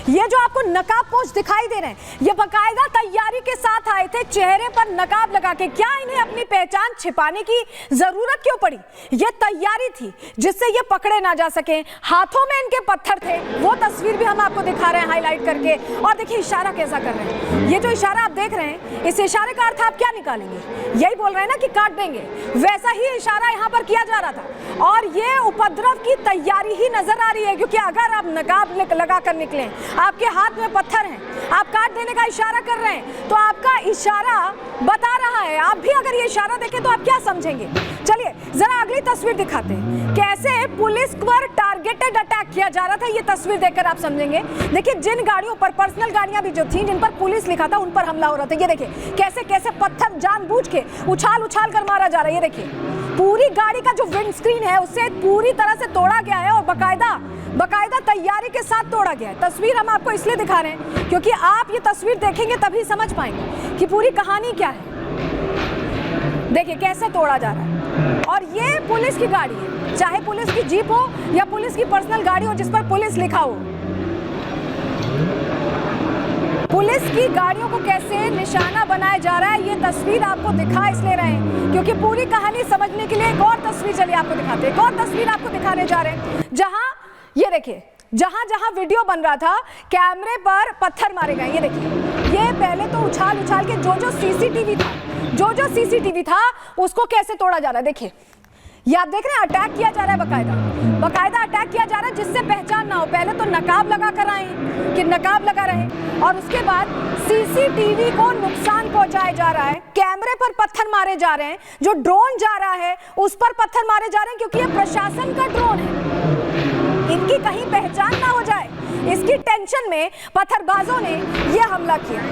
ये जो आपको नकाबपोश दिखाई दे रहे हैं, ये बकायदा तैयारी के साथ आए थे, चेहरे पर नकाब लगा के। क्या इन्हें अपनी पहचान छिपाने की जरूरत क्यों पड़ी? ये तैयारी थी जिससे ये पकड़े ना जा सके। हाथों में इनके पत्थर थे, वो तस्वीर भी हम आपको दिखा रहे हैं हाईलाइट करके। और देखिए इशारा कैसा कर रहे हैं। ये जो इशारा आप देख रहे हैं, इस इशारे का अर्थ आप क्या निकालेंगे? यही बोल रहे हैं ना कि काट देंगे। वैसा ही इशारा यहाँ पर किया जा रहा था और ये उपद्रव की तैयारी ही नजर आ रही है, क्योंकि अगर आप नकाब लगा कर निकले, आपके हाथ में पत्थर हैं, आप काट देने का इशारा कर रहे हैं, तो आपका इशारा बता रहा है। आप भी अगर ये इशारा देखें तो आप क्या समझेंगे? चलिए जरा अगली तस्वीर दिखाते हैं, कैसे पुलिस पर टारगेटेड अटैक किया जा रहा था। ये तस्वीर देखकर आप समझेंगे। देखिए जिन गाड़ियों पर, पर्सनल गाड़ियां भी जो थी जिन पर पुलिस लिखा था, उन पर हमला हो रहा था। ये देखिए कैसे कैसे पत्थर जानबूझ के उछाल उछाल कर मारा जा रहा है। ये देखिए पूरी गाड़ी का जो विंडस्क्रीन है उसे पूरी तरह से तोड़ा गया है और बकायदा तैयारी के साथ तोड़ा गया है। तस्वीर हम आपको इसलिए दिखा रहे हैं क्योंकि आप ये तस्वीर देखेंगे तभी समझ पाएंगे कि पूरी कहानी क्या है। देखिए कैसे तोड़ा जा रहा है। और ये पुलिस की गाड़ी है, चाहे पुलिस की जीप हो या पुलिस की पर्सनल गाड़ी हो जिस पर पुलिस लिखा हो। पुलिस की गाड़ियों को कैसे निशाना बनाया जा रहा है, ये तस्वीर आपको दिखा इसलिए रहे हैं क्योंकि पूरी कहानी समझने के लिए एक और तस्वीर चलिए आपको दिखाते हैं। एक और तस्वीर आपको दिखाने जा रहे हैं जहां ये देखिए जहां वीडियो बन रहा था, कैमरे पर पत्थर मारे गए। ये देखिए, ये पहले तो उछाल के जो सीसीटीवी था उसको कैसे तोड़ा जा रहा है। देखिए ये आप देख रहे हैं, अटैक किया जा रहा है, बकायदा अटैक किया जा रहा है जिससे पहचान ना हो। पहले तो नकाब लगा कर आए कि नकाब लगा रहे और उसके बाद सीसीटीवी को नुकसान पहुंचाया जा रहा है, कैमरे पर पत्थर मारे जा रहे हैं, जो ड्रोन जा रहा है उस पर पत्थर मारे जा रहे हैं क्योंकि ये प्रशासन का ड्रोन है, इनकी कहीं पहचान ना हो जाए, इसकी टेंशन में पत्थरबाजों ने यह हमला किया।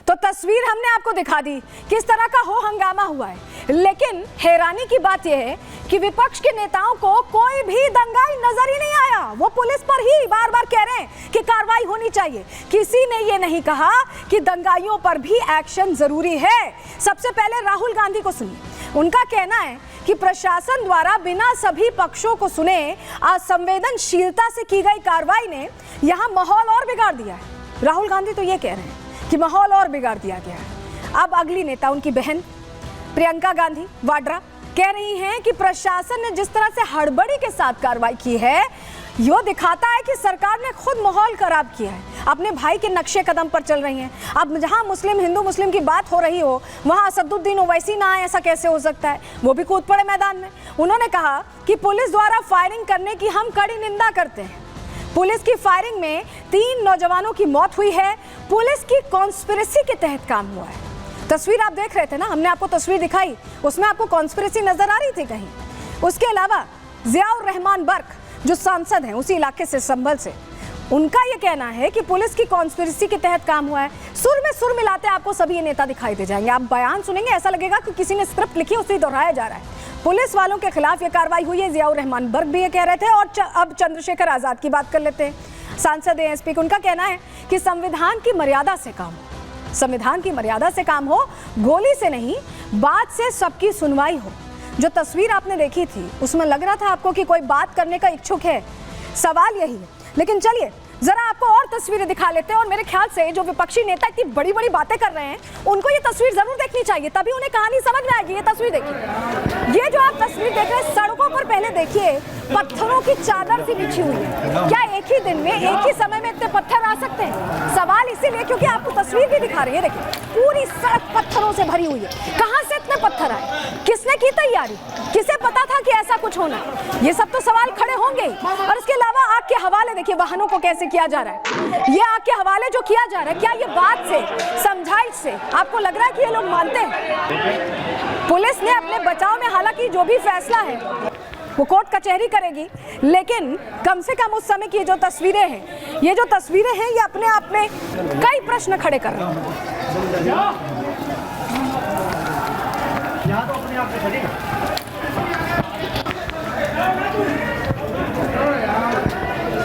तो तस्वीर हमने आपको दिखा दी किस तरह का हो हंगामा हुआ है, लेकिन हैरानी की बात यह है कि विपक्ष के नेताओं को कोई भी दंगाई नजर ही नहीं आया। वो पुलिस पर ही बार बार कह रहे हैं कि कार्रवाई होनी चाहिए। किसी ने ये नहीं कहा कि दंगाइयों पर भी एक्शन जरूरी है। सबसे पहले राहुल गांधी को सुनिए, उनका कहना है कि प्रशासन द्वारा बिना सभी पक्षों को सुने असंवेदनशीलता से की गई कार्रवाई ने यहां माहौल और बिगाड़ दिया है। राहुल गांधी तो ये कह रहे हैं कि माहौल और बिगाड़ दिया गया है। अब अगली नेता उनकी बहन प्रियंका गांधी वाड्रा कह रही हैं कि प्रशासन ने जिस तरह से हड़बड़ी के साथ कार्रवाई की है, यह दिखाता है कि सरकार ने खुद माहौल खराब किया है, अपने भाई के नक्शे कदम पर चल रही हैं। अब जहां हिंदू मुस्लिम की बात हो रही हो, वहां असदुद्दीन ओवैसी ना आए, ऐसा कैसे हो सकता है? वो भी कूद पड़े मैदान में। उन्होंने कहा कि पुलिस द्वारा फायरिंग करने की हम कड़ी निंदा करते हैं। पुलिस की फायरिंग में 3 नौजवानों की मौत हुई है, पुलिस की कॉन्स्पिरेसी के तहत काम हुआ है। तस्वीर आप देख रहे थे ना, हमने आपको तस्वीर दिखाई, उसमें आपको कॉन्स्पिरेसी नजर आ रही थी कहीं? उसके अलावा जियाउर रहमान बर्क जो सांसद हैं उसी इलाके से, संभल से, उनका यह कहना है कि पुलिस की कॉन्स्पिरेसी के तहत काम हुआ है। सुर में सुर मिलाते आपको सभी ये नेता दिखाई दे जाएंगे। आप बयान सुनेंगे ऐसा लगेगा कि किसी ने स्क्रिप्ट लिखी उसे दोहराया जा रहा है। पुलिस वालों के खिलाफ ये कार्रवाई हुई है, जियाउर रहमान बर्क भी ये कह रहे थे। और अब चंद्रशेखर आजाद की बात कर लेते हैं, सांसद एएसपी। उनका कहना है कि संविधान की मर्यादा से काम हो, संविधान की मर्यादा से काम हो, गोली से नहीं, बात से सबकी सुनवाई हो। जो तस्वीर आपने देखी थी उसमें लग रहा था आपको कि कोई बात करने का इच्छुक है, सवाल यही है। लेकिन चलिए जरा आपको और तस्वीरें दिखा लेते हैं। और मेरे ख्याल से जो विपक्षी नेता इतनी बड़ी बड़ी बातें कर रहे हैं, उनको ये तस्वीर जरूर देखनी चाहिए, तभी उन्हें कहानी समझ में आएगी। ये तस्वीर देखिए, ये जो आप तस्वीर देख रहे हैं, सड़कों पर पहले देखिए पत्थरों की चादर सी बिछी हुई है। क्या एक ही दिन में, एक ही समय में इतने पत्थर आ सकते हैं? सवाल इसीलिए क्योंकि आपको तस्वीर भी दिखा रही है। देखिए पूरी सड़क पत्थरों से भरी हुई है। कहां से इतने पत्थर आए? किसने की तैयारी? किसे पता था कि ऐसा कुछ होना? ये सब तो सवाल खड़े होंगे। और इसके अलावा आग के हवाले देखिए वाहनों को कैसे किया जा रहा है। ये आग के हवाले जो किया जा रहा है, क्या ये बात से, समझाइश से आपको लग रहा है कि ये लोग मानते हैं? पुलिस ने अपने बचाव में, हालांकि जो भी फैसला है वो कोर्ट कचहरी करेगी, लेकिन कम से कम उस समय की जो तस्वीरें हैं, ये अपने आप में कई प्रश्न खड़े कर रही हैं।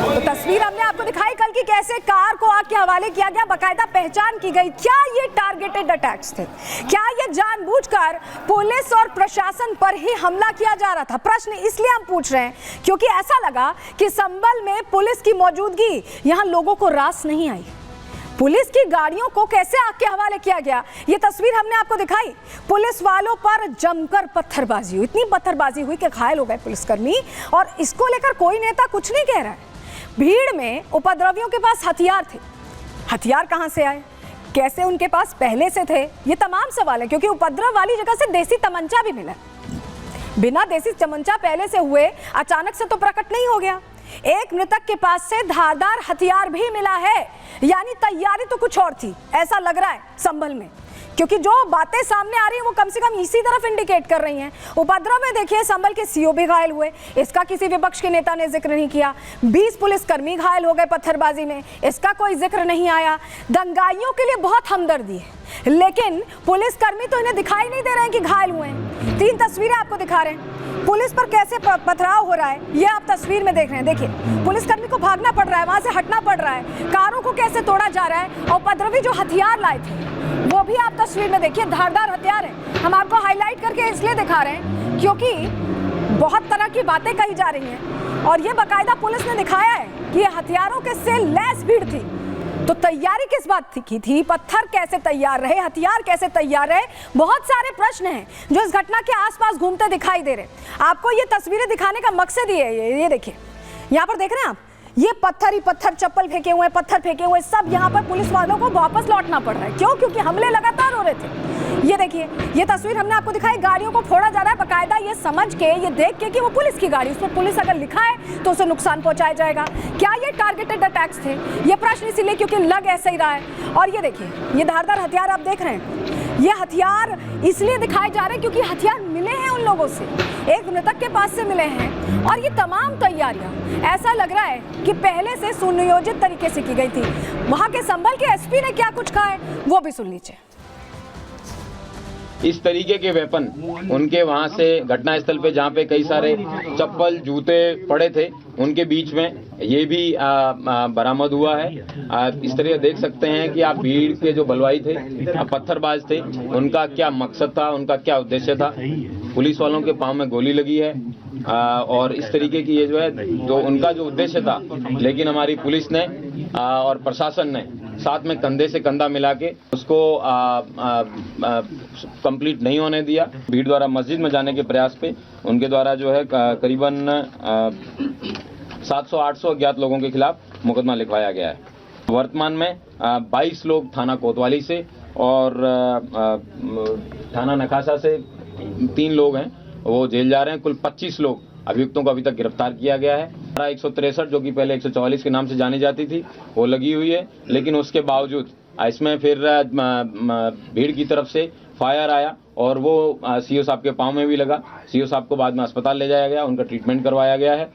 तो तस्वीर हमने आपको दिखाई कल की कि कैसे कार को आग के हवाले किया गया, बाकायदा पहचान की गई। क्या ये टारगेटेड अटैक्स थे? क्या ये जानबूझकर पुलिस और प्रशासन पर ही हमला किया जा रहा था? प्रश्न इसलिए हम पूछ रहे हैं क्योंकि ऐसा लगा कि संभल में पुलिस की मौजूदगी यहां लोगों को रास नहीं आई। पुलिस की गाड़ियों को कैसे आग के हवाले किया गया, ये तस्वीर हमने आपको दिखाई। पुलिस वालों पर जमकर पत्थरबाजी हुई, इतनी पत्थरबाजी हुई कि घायल हो गए पुलिसकर्मी, और इसको लेकर कोई नेता कुछ नहीं कह रहा है। भीड़ में उपद्रवियों के पास हथियार थे, हथियार कहां से आए, कैसे उनके पास पहले से थे, ये तमाम सवाल है। क्योंकि उपद्रव वाली जगह से देसी तमंचा भी मिला, बिना देसी तमंचा पहले से हुए अचानक से तो प्रकट नहीं हो गया। एक मृतक के पास से धारदार हथियार भी मिला है, यानी तैयारी तो कुछ और थी, ऐसा लग रहा है संभल में। क्योंकि जो बातें सामने आ रही हैं वो कम से कम इसी तरफ इंडिकेट कर रही हैं। उपद्रव में देखिए संभल के सीओ भी घायल हुए, इसका किसी विपक्ष के नेता ने जिक्र नहीं किया। 20 पुलिसकर्मी घायल हो गए पत्थरबाजी में, इसका कोई जिक्र नहीं आया। दंगाइयों के लिए बहुत हमदर्दी है, लेकिन पुलिसकर्मी तो इन्हें दिखाई नहीं दे रहे हैं कि घायल हुए हैं। 3 तस्वीरें आपको दिखा रहे हैं, पुलिस पर कैसे पथराव हो रहा है ये आप तस्वीर में देख रहे हैं। देखिए पुलिसकर्मी को भागना पड़ रहा है, वहां से हटना पड़ रहा है, कारों को कैसे तोड़ा जा रहा है, और उपद्रवी जो हथियार लाए थे वो भी आप तस्वीर में देखिए, धारदार हथियार है। हम आपको हाईलाइट करके इसलिए दिखा रहे हैं क्योंकि बहुत तरह की बातें कही जा रही हैं, और ये बाकायदा पुलिस ने दिखाया है कि ये हथियारों के से लैस भीड़ थी। तो तैयारी किस बात की थी, पत्थर कैसे तैयार रहे, हथियार कैसे तैयार रहे, बहुत सारे प्रश्न हैं जो इस घटना के आसपास घूमते दिखाई दे रहे। आपको ये तस्वीरें दिखाने का मकसद ये देखिए, यहाँ पर देख रहे हैं आप, ये पत्थर ही पत्थर, चप्पल फेंके हुए, पत्थर फेंके हुए, सब यहाँ पर पुलिस वालों को वापस लौटना पड़ रहा है। क्यों? क्योंकि हमले लगातार हो रहे थे। ये देखिए, ये तस्वीर हमने आपको दिखाई, गाड़ियों को फोड़ा जा रहा है बाकायदा, ये समझ के, ये देख के कि वो पुलिस की गाड़ी, उस पर पुलिस अगर लिखा है तो उसे नुकसान पहुंचाया जाएगा। क्या ये टारगेटेड अटैक्स थे? ये प्रश्न इसीलिए क्योंकि लग ऐसे ही रहा है। और ये देखिए, ये धारदार हथियार आप देख रहे हैं, ये हथियार इसलिए दिखाए जा रहे हैं क्योंकि हथियार मिले हैं उन लोगों से, एक मृतक के पास से मिले हैं। और ये तमाम तैयारियां ऐसा लग रहा है कि पहले से सुनियोजित तरीके से की गई थी। वहां के संभल के एसपी ने क्या कुछ कहा है वो भी सुन लीजिए। इस तरीके के वेपन उनके वहां से घटनास्थल पे, जहाँ पे कई सारे चप्पल जूते पड़े थे, उनके बीच में ये भी बरामद हुआ है। इस तरह देख सकते हैं कि आप भीड़ के जो बलवाई थे, पत्थरबाज थे, उनका क्या मकसद था, उनका क्या उद्देश्य था। पुलिस वालों के पांव में गोली लगी है, और इस तरीके की ये जो है, जो उनका जो उद्देश्य था, लेकिन हमारी पुलिस ने और प्रशासन ने साथ में कंधे से कंधा मिला के उसको कंप्लीट नहीं होने दिया। भीड़ द्वारा मस्जिद में जाने के प्रयास पे उनके द्वारा जो है करीबन 700-800 अज्ञात लोगों के खिलाफ मुकदमा लिखवाया गया है। वर्तमान में 22 लोग थाना कोतवाली से और थाना नखासा से 3 लोग हैं, वो जेल जा रहे हैं। कुल 25 लोग अभियुक्तों को अभी तक गिरफ्तार किया गया है। 163 जो कि पहले 144 के नाम से जानी जाती थी, वो लगी हुई है, लेकिन उसके बावजूद इसमें फिर भीड़ की तरफ से फायर आया और वो सीओ साहब के पांव में भी लगा। सीओ साहब को बाद में अस्पताल ले जाया गया, उनका ट्रीटमेंट करवाया गया है।